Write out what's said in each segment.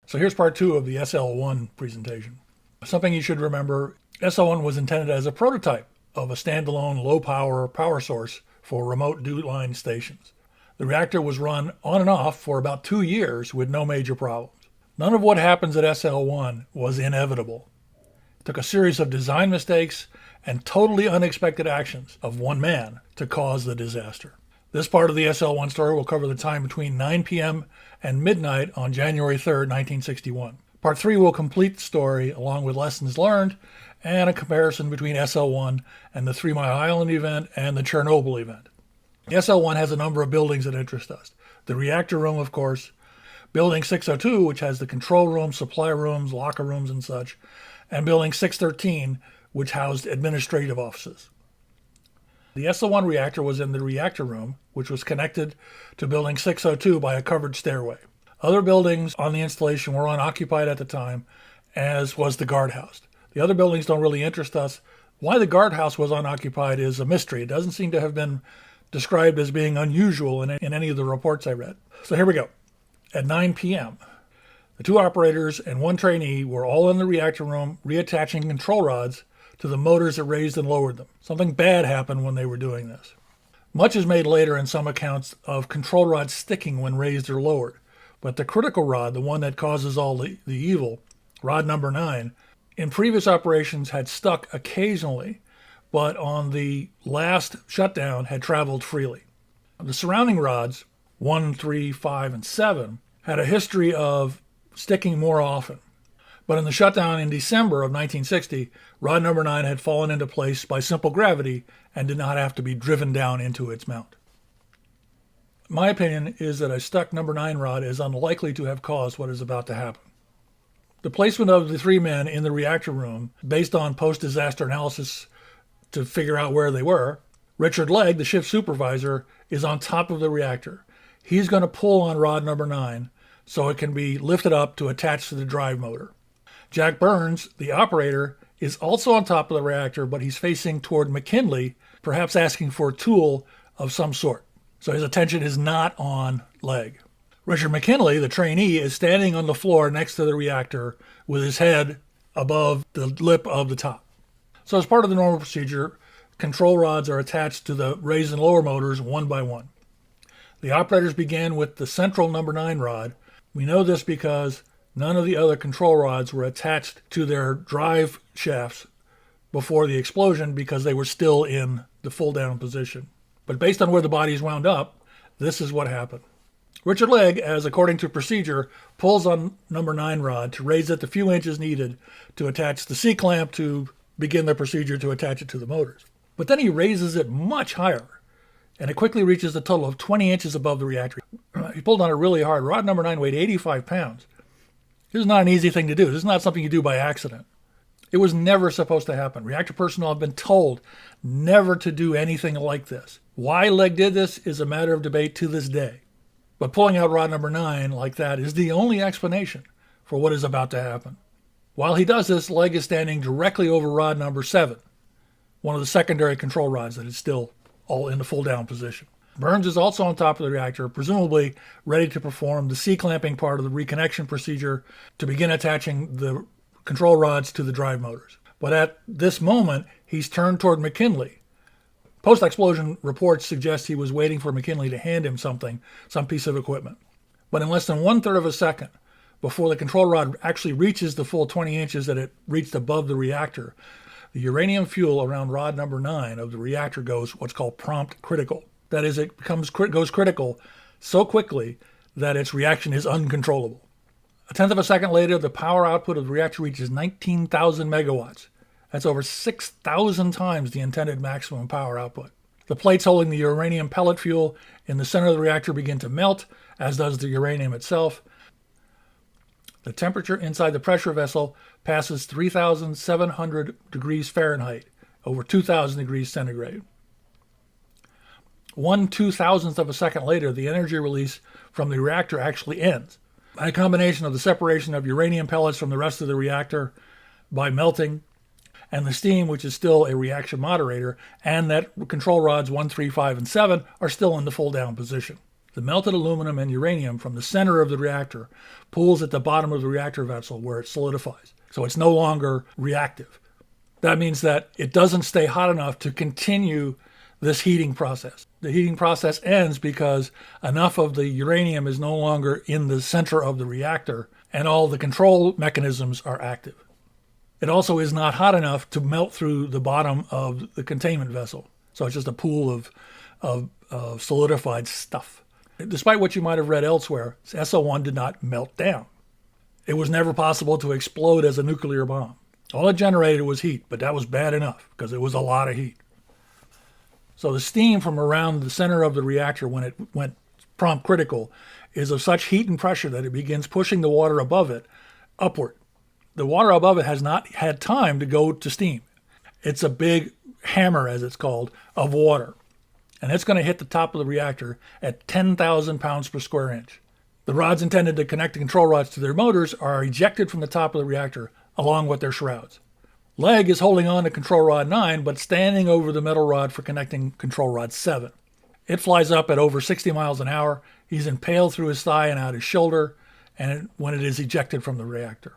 So here's part 2 of the SL-1 presentation. Something you should remember, SL-1 was intended as a prototype of a standalone low-power power source for remote dew line stations. The reactor was run on and off for about 2 years with no major problems. None of what happens at SL-1 was inevitable. It took a series of design mistakes and totally unexpected actions of one man to cause the disaster. This part of the SL-1 story will cover the time between 9 p.m. and midnight on January 3rd, 1961. Part 3 will complete the story along with lessons learned and a comparison between SL-1 and the 3 Mile Island event and the Chernobyl event. SL-1 has a number of buildings that interest us. The reactor room, of course, Building 602, which has the control room, supply rooms, locker rooms, and such, and Building 613, which housed administrative offices. The SL-1 reactor was in the reactor room, which was connected to Building 602 by a covered stairway. Other buildings on the installation were unoccupied at the time, as was the guardhouse. The other buildings don't really interest us. Why the guardhouse was unoccupied is a mystery. It doesn't seem to have been described as being unusual in any of the reports I read. So here we go. At 9 p.m., the 2 operators and 1 trainee were all in the reactor room reattaching control rods to the motors that raised and lowered them. Something bad happened when they were doing this. Much is made later in some accounts of control rods sticking when raised or lowered, but the critical rod, the one that causes all the evil, rod number 9, in previous operations had stuck occasionally, but on the last shutdown had traveled freely. The surrounding rods, 1, 3, 5, and 7, had a history of sticking more often. But in the shutdown in December of 1960, rod number 9 had fallen into place by simple gravity and did not have to be driven down into its mount. My opinion is that a stuck number 9 rod is unlikely to have caused what is about to happen. The placement of the 3 men in the reactor room, based on post-disaster analysis to figure out where they were, Richard Legg, the shift supervisor, is on top of the reactor. He's going to pull on rod number 9 so it can be lifted up to attach to the drive motor. Jack Burns, the operator, is also on top of the reactor, but he's facing toward McKinley, perhaps asking for a tool of some sort. So his attention is not on Legg. Richard McKinley, the trainee, is standing on the floor next to the reactor with his head above the lip of the top. So as part of the normal procedure, control rods are attached to the raise and lower motors one by one. The operators began with the central number 9 rod. We know this because none of the other control rods were attached to their drive shafts before the explosion because they were still in the full down position. But based on where the bodies wound up, this is what happened. Richard Legg, as according to procedure, pulls on number 9 rod to raise it the few inches needed to attach the C-clamp to begin the procedure to attach it to the motors. But then he raises it much higher, and it quickly reaches a total of 20 inches above the reactor. He pulled on it really hard. Rod number 9 weighed 85 pounds. This is not an easy thing to do. This is not something you do by accident. It was never supposed to happen. Reactor personnel have been told never to do anything like this. Why Legg did this is a matter of debate to this day. But pulling out rod number 9 like that is the only explanation for what is about to happen. While he does this, Legg is standing directly over rod number 7, one of the secondary control rods that is still all in the full down position. Burns is also on top of the reactor, presumably ready to perform the C-clamping part of the reconnection procedure to begin attaching the control rods to the drive motors. But at this moment, he's turned toward McKinley. Post-explosion reports suggest he was waiting for McKinley to hand him something, some piece of equipment. But in less than 1/3 of a second, before the control rod actually reaches the full 20 inches that it reached above the reactor, the uranium fuel around rod number 9 of the reactor goes what's called prompt critical. That is, it goes critical so quickly that its reaction is uncontrollable. 1/10 of a second later, the power output of the reactor reaches 19,000 megawatts. That's over 6,000 times the intended maximum power output. The plates holding the uranium pellet fuel in the center of the reactor begin to melt, as does the uranium itself. The temperature inside the pressure vessel passes 3,700 degrees Fahrenheit, over 2,000 degrees centigrade. 1/2000th of a second later, the energy release from the reactor actually ends. By a combination of the separation of uranium pellets from the rest of the reactor by melting, and the steam, which is still a reaction moderator, and that control rods 1, 3, 5, and 7 are still in the full down position. The melted aluminum and uranium from the center of the reactor pools at the bottom of the reactor vessel where it solidifies. So it's no longer reactive. That means that it doesn't stay hot enough to continue this heating process. The heating process ends because enough of the uranium is no longer in the center of the reactor and all the control mechanisms are active. It also is not hot enough to melt through the bottom of the containment vessel. So it's just a pool of solidified stuff. Despite what you might have read elsewhere, SL-1 did not melt down. It was never possible to explode as a nuclear bomb. All it generated was heat, but that was bad enough because it was a lot of heat. So the steam from around the center of the reactor when it went prompt critical is of such heat and pressure that it begins pushing the water above it upward. The water above it has not had time to go to steam. It's a big hammer, as it's called, of water. And it's going to hit the top of the reactor at 10,000 pounds per square inch. The rods intended to connect the control rods to their motors are ejected from the top of the reactor along with their shrouds. Leg is holding on to control rod 9, but standing over the metal rod for connecting control rod 7. It flies up at over 60 miles an hour. He's impaled through his thigh and out his shoulder, when it is ejected from the reactor.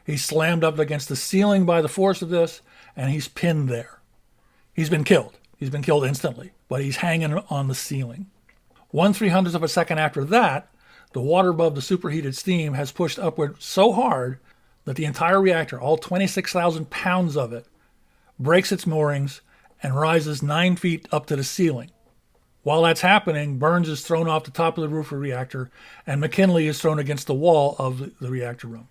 He's slammed up against the ceiling by the force of this, and he's pinned there. He's been killed. He's been killed instantly, but he's hanging on the ceiling. 1/300th of a second after that, the water above the superheated steam has pushed upward so hard that the entire reactor, all 26,000 pounds of it, breaks its moorings and rises 9 feet up to the ceiling. While that's happening, Burns is thrown off the top of the roof of the reactor, and McKinley is thrown against the wall of the reactor room.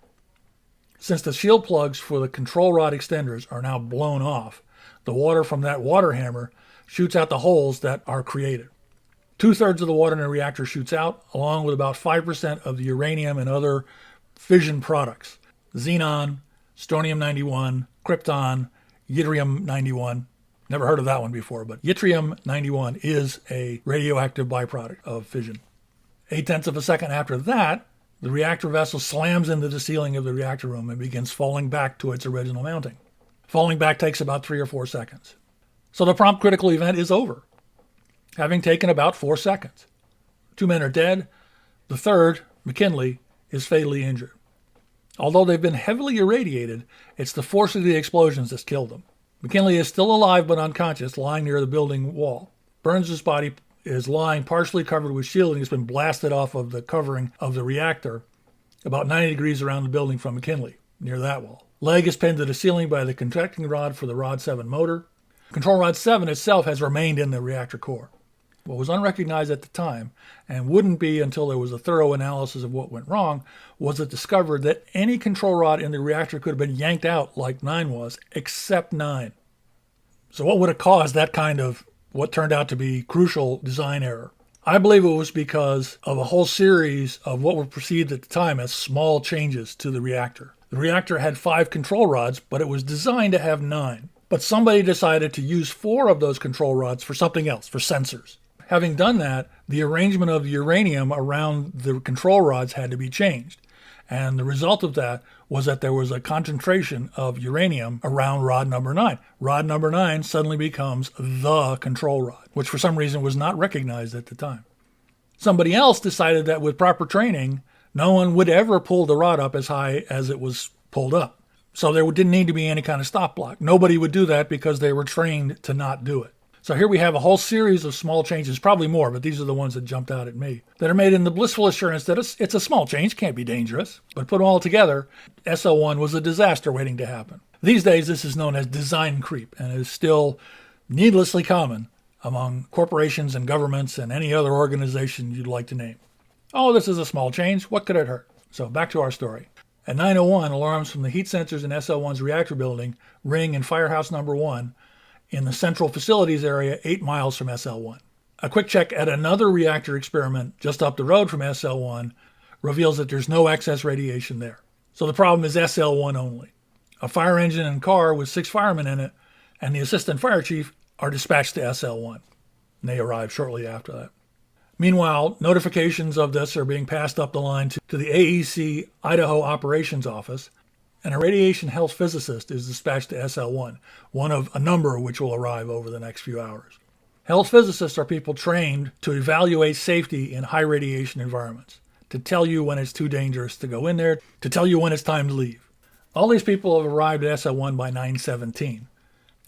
Since the shield plugs for the control rod extenders are now blown off, the water from that water hammer shoots out the holes that are created. 2/3 of the water in the reactor shoots out, along with about 5% of the uranium and other fission products. Xenon, strontium-91, krypton, yttrium-91. Never heard of that one before, but yttrium-91 is a radioactive byproduct of fission. 0.8 of a second after that, the reactor vessel slams into the ceiling of the reactor room and begins falling back to its original mounting. Falling back takes about 3 or 4 seconds. So the prompt critical event is over, having taken about 4 seconds. 2 men are dead. The third, McKinley, is fatally injured. Although they've been heavily irradiated, it's the force of the explosions that's killed them. McKinley is still alive but unconscious, lying near the building wall. Burns' body is lying partially covered with shielding. It's been blasted off of the covering of the reactor about 90 degrees around the building from McKinley, near that wall. Leg is pinned to the ceiling by the connecting rod for the Rod 7 motor. Control Rod 7 itself has remained in the reactor core. What was unrecognized at the time, and wouldn't be until there was a thorough analysis of what went wrong, was it discovered that any control rod in the reactor could have been yanked out like 9 was, except 9. So what would have caused that kind of what turned out to be crucial design error? I believe it was because of a whole series of what were perceived at the time as small changes to the reactor. The reactor had 5 control rods, but it was designed to have 9. But somebody decided to use 4 of those control rods for something else, for sensors. Having done that, the arrangement of the uranium around the control rods had to be changed. And the result of that was that there was a concentration of uranium around rod number 9. Rod number 9 suddenly becomes the control rod, which for some reason was not recognized at the time. Somebody else decided that with proper training, no one would ever pull the rod up as high as it was pulled up. So there didn't need to be any kind of stop block. Nobody would do that because they were trained to not do it. So here we have a whole series of small changes, probably more, but these are the ones that jumped out at me, that are made in the blissful assurance that it's a small change, can't be dangerous. But put them all together, SL-1 was a disaster waiting to happen. These days, this is known as design creep and is still needlessly common among corporations and governments and any other organization you'd like to name. Oh, this is a small change. What could it hurt? So back to our story. At 9:01, alarms from the heat sensors in SL-1's reactor building ring in firehouse number 1 in the central facilities area 8 miles from SL-1. A quick check at another reactor experiment just up the road from SL-1 reveals that there's no excess radiation there. So the problem is SL-1 only. A fire engine and car with 6 firemen in it and the assistant fire chief are dispatched to SL-1. And they arrive shortly after that. Meanwhile, notifications of this are being passed up the line to the AEC Idaho Operations Office, and a radiation health physicist is dispatched to SL-1, one of a number which will arrive over the next few hours. Health physicists are people trained to evaluate safety in high radiation environments, to tell you when it's too dangerous to go in there, to tell you when it's time to leave. All these people have arrived at SL-1 by 9/17.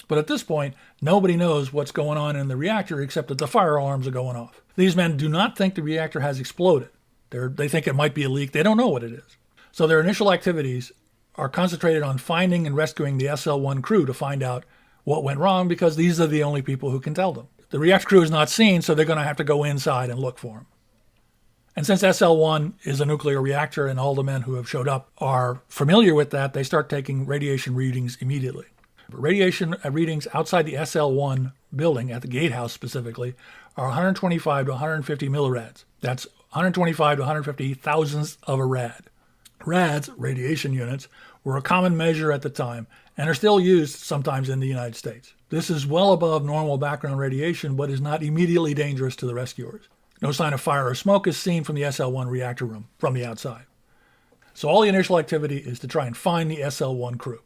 But at this point, nobody knows what's going on in the reactor except that the fire alarms are going off. These men do not think the reactor has exploded. They think it might be a leak. They don't know what it is. So their initial activities are concentrated on finding and rescuing the SL-1 crew to find out what went wrong, because these are the only people who can tell them. The reactor crew is not seen, so they're going to have to go inside and look for them. And since SL-1 is a nuclear reactor and all the men who have showed up are familiar with that, they start taking radiation readings immediately. Radiation readings outside the SL-1 building, at the gatehouse specifically, are 125 to 150 millirads. That's 125 to 150 thousandths of a rad. Rads, radiation units, were a common measure at the time and are still used sometimes in the United States. This is well above normal background radiation, but is not immediately dangerous to the rescuers. No sign of fire or smoke is seen from the SL-1 reactor room from the outside. So all the initial activity is to try and find the SL-1 crew.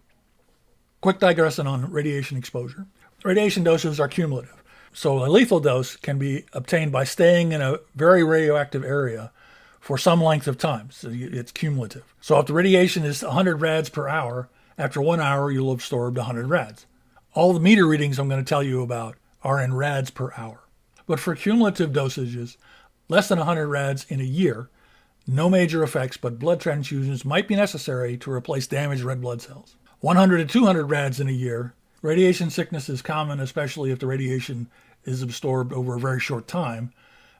Quick digression on radiation exposure. Radiation doses are cumulative. So a lethal dose can be obtained by staying in a very radioactive area for some length of time. So it's cumulative. So if the radiation is 100 rads per hour, after 1 hour you'll have absorbed 100 rads. All the meter readings I'm going to tell you about are in rads per hour. But for cumulative dosages, less than 100 rads in a year, no major effects, but blood transfusions might be necessary to replace damaged red blood cells. 100 to 200 rads in a year, radiation sickness is common, especially if the radiation is absorbed over a very short time,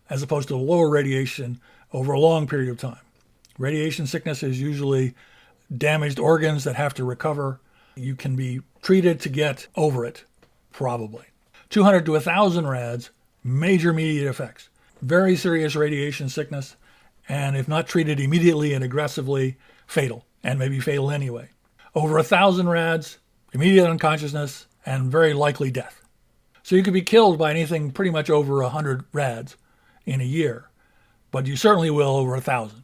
as opposed to lower radiation over a long period of time. Radiation sickness is usually damaged organs that have to recover. You can be treated to get over it, probably. 200 to 1,000 rads, major immediate effects. Very serious radiation sickness, and if not treated immediately and aggressively, fatal, and maybe fatal anyway. Over 1,000 rads, immediate unconsciousness, and very likely death. So you could be killed by anything pretty much over 100 rads in a year, but you certainly will over 1,000.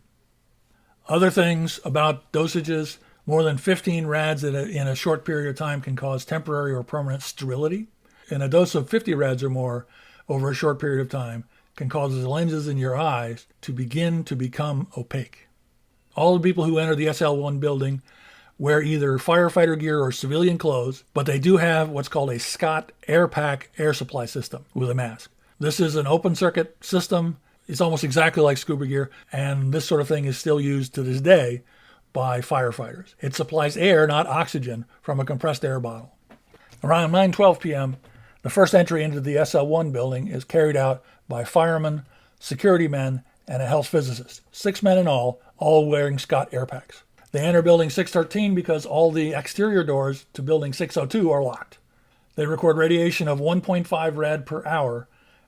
Other things about dosages, more than 15 rads in a short period of time can cause temporary or permanent sterility. And a dose of 50 rads or more over a short period of time can cause the lenses in your eyes to begin to become opaque. All the people who enter the SL-1 building wear either firefighter gear or civilian clothes, but they do have what's called a Scott Air Pack air supply system with a mask. This is an open circuit system. It's almost exactly like scuba gear, and this sort of thing is still used to this day by firefighters. It supplies air, not oxygen, from a compressed air bottle. Around 9:12 p.m., the first entry into the SL-1 building is carried out by firemen, security men, and a health physicist. 6 men in all wearing Scott air packs. They enter building 613 because all the exterior doors to building 602 are locked. They record radiation of 1.5 rad per hour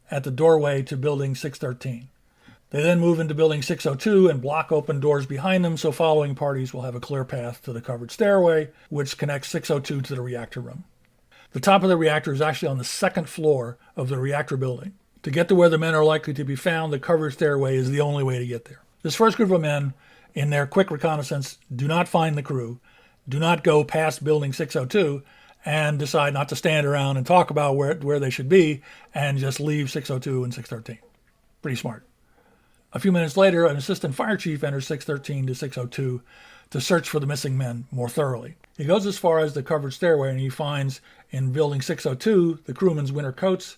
at the doorway to building 613. They then move into building 602 and block open doors behind them so following parties will have a clear path to the covered stairway, which connects 602 to the reactor room. The top of the reactor is actually on the second floor of the reactor building. To get to where the men are likely to be found, the covered stairway is the only way to get there. This first group of men, in their quick reconnaissance, do not find the crew, do not go past building 602, and decide not to stand around and talk about where they should be, and just leave 602 and 613. Pretty smart. A few minutes later, an assistant fire chief enters 613 to 602 to search for the missing men more thoroughly. He goes as far as the covered stairway, and he finds in building 602 the crewmen's winter coats,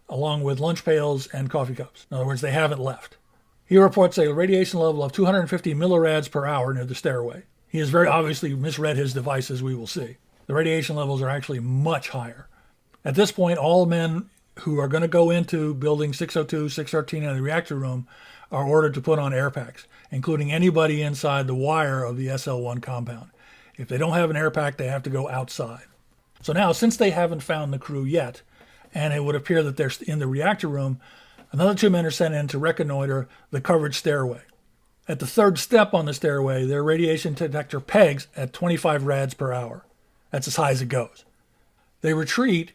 along with lunch pails and coffee cups. In other words, they haven't left. He reports a radiation level of 250 millirads per hour near the stairway. He has very obviously misread his device, as we will see. The radiation levels are actually much higher. At this point, all men who are going to go into building 602, 613 and the reactor room are ordered to put on air packs, including anybody inside the wire of the SL-1 compound. If they don't have an air pack, they have to go outside. So now, since they haven't found the crew yet, and it would appear that they're in the reactor room, another 2 men are sent in to reconnoiter the covered stairway. At the third step on the stairway, their radiation detector pegs at 25 rads per hour. That's as high as it goes. They retreat,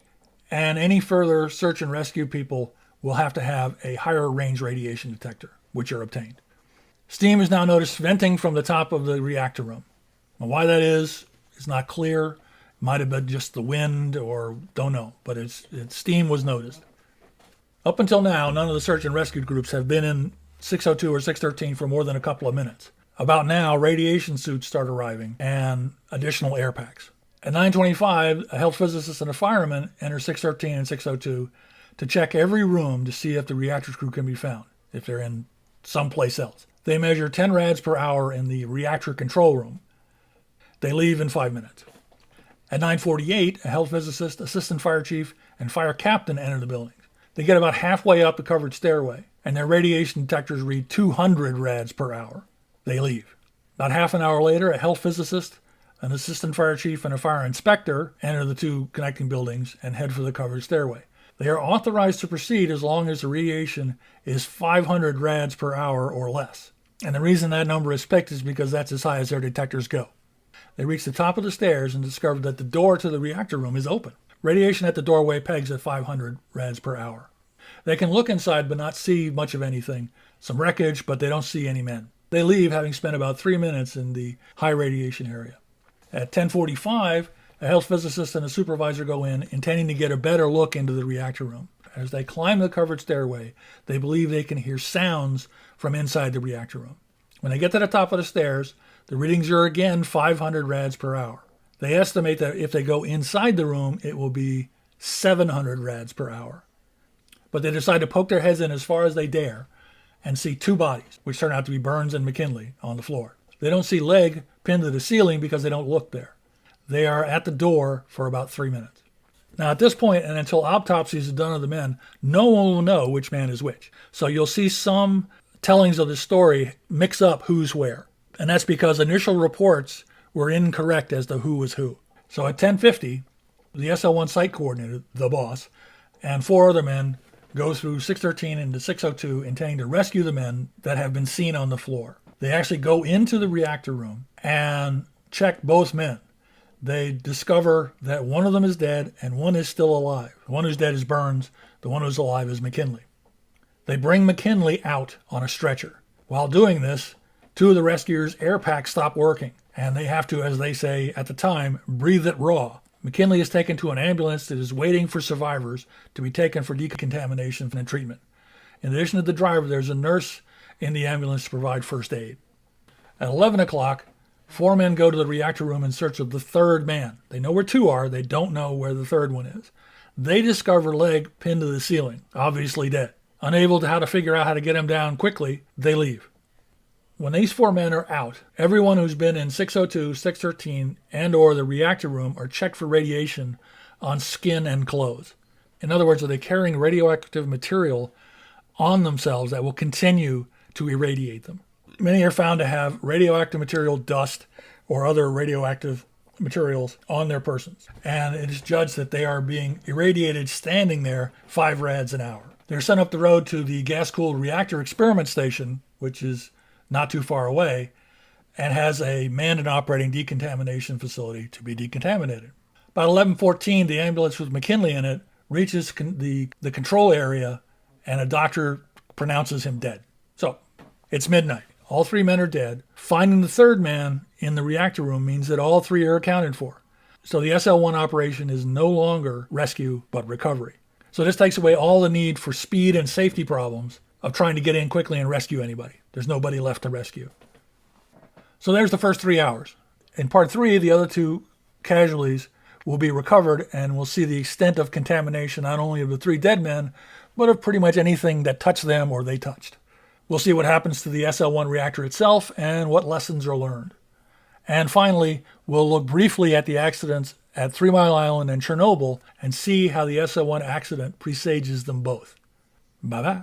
and any further search and rescue people will have to have a higher range radiation detector, which are obtained. Steam is now noticed venting from the top of the reactor room. And why that is not clear. It might have been just the wind or don't know, but steam was noticed. Up until now, none of the search and rescue groups have been in 602 or 613 for more than a couple of minutes. About now, radiation suits start arriving and additional air packs. At 9:25, a health physicist and a fireman enter 613 and 602 to check every room to see if the reactor crew can be found, if they're in someplace else. They measure 10 rads per hour in the reactor control room. They leave in 5 minutes. At 9:48, a health physicist, assistant fire chief, and fire captain enter the building. They get about halfway up the covered stairway, and their radiation detectors read 200 rads per hour. They leave. About half an hour later, a health physicist, an assistant fire chief, and a fire inspector enter the two connecting buildings and head for the covered stairway. They are authorized to proceed as long as the radiation is 500 rads per hour or less. And the reason that number is picked is because that's as high as their detectors go. They reach the top of the stairs and discover that the door to the reactor room is open. Radiation at the doorway pegs at 500 rads per hour. They can look inside but not see much of anything. Some wreckage, but they don't see any men. They leave, having spent about 3 minutes in the high radiation area. At 10:45, a health physicist and a supervisor go in, intending to get a better look into the reactor room. As they climb the covered stairway, they believe they can hear sounds from inside the reactor room. When they get to the top of the stairs, the readings are again 500 rads per hour. They estimate that if they go inside the room, it will be 700 rads per hour. But they decide to poke their heads in as far as they dare and see two bodies, which turn out to be Burns and McKinley, on the floor. They don't see Legg pinned to the ceiling because they don't look there. They are at the door for about 3 minutes. Now, at this point, and until autopsies are done of the men, no one will know which man is which. So you'll see some tellings of the story mix up who's where. And that's because initial reports were incorrect as to who was who. So at 10:50, the SL-1 site coordinator, the boss, and 4 other men go through 613 into 602 intending to rescue the men that have been seen on the floor. They actually go into the reactor room and check both men. They discover that one of them is dead and one is still alive. The one who's dead is Burns. The one who's alive is McKinley. They bring McKinley out on a stretcher. While doing this, 2 of the rescuers' air packs stop working, and they have to, as they say at the time, breathe it raw. McKinley is taken to an ambulance that is waiting for survivors to be taken for decontamination and treatment. In addition to the driver, there's a nurse in the ambulance to provide first aid. At 11 o'clock, 4 men go to the reactor room in search of the third man. They know where 2 are. They don't know where the third one is. They discover Legg pinned to the ceiling, obviously dead. Unable to figure out how to get him down quickly, they leave. When these 4 men are out, everyone who's been in 602, 613, and or the reactor room are checked for radiation on skin and clothes. In other words, are they carrying radioactive material on themselves that will continue to irradiate them? Many are found to have radioactive material, dust, or other radioactive materials on their persons. And it is judged that they are being irradiated standing there 5 rads an hour. They're sent up the road to the gas-cooled reactor experiment station, which is not too far away, and has a manned and operating decontamination facility to be decontaminated. About 11:14, the ambulance with McKinley in it reaches the control area, and a doctor pronounces him dead. So it's midnight. All 3 men are dead. Finding the third man in the reactor room means that all 3 are accounted for. So the SL-1 operation is no longer rescue, but recovery. So this takes away all the need for speed and safety problems of trying to get in quickly and rescue anybody. There's nobody left to rescue. So there's the first 3 hours. In part 3, the other 2 casualties will be recovered, and we'll see the extent of contamination not only of the 3 dead men, but of pretty much anything that touched them or they touched. We'll see what happens to the SL-1 reactor itself and what lessons are learned. And finally, we'll look briefly at the accidents at 3 Mile Island and Chernobyl and see how the SL-1 accident presages them both. Bye-bye.